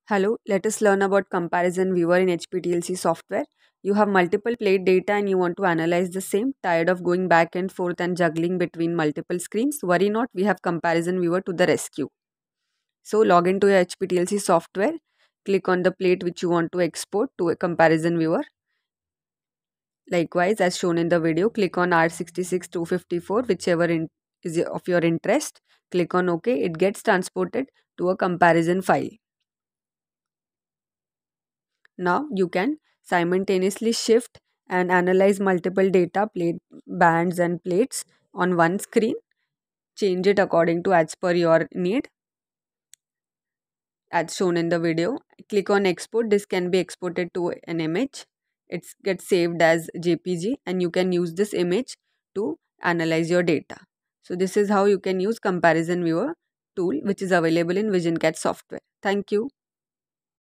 Hello, let us learn about comparison viewer in HPTLC software. You have multiple plate data and you want to analyze the same. Tired of going back and forth and juggling between multiple screens? Worry not, we have comparison viewer to the rescue. So log into your HPTLC software, click on the plate which you want to export to a comparison viewer. Likewise, as shown in the video, click on R66254, whichever is of your interest. Click on OK. It gets transported to a comparison file. Now you can simultaneously shift and analyze multiple data plate bands and plates on one screen. Change it according to as per your need as shown in the video. Click on export. This can be exported to an image. It gets saved as JPG and you can use this image to analyze your data. So this is how you can use comparison viewer tool which is available in visionCATS software. Thank you.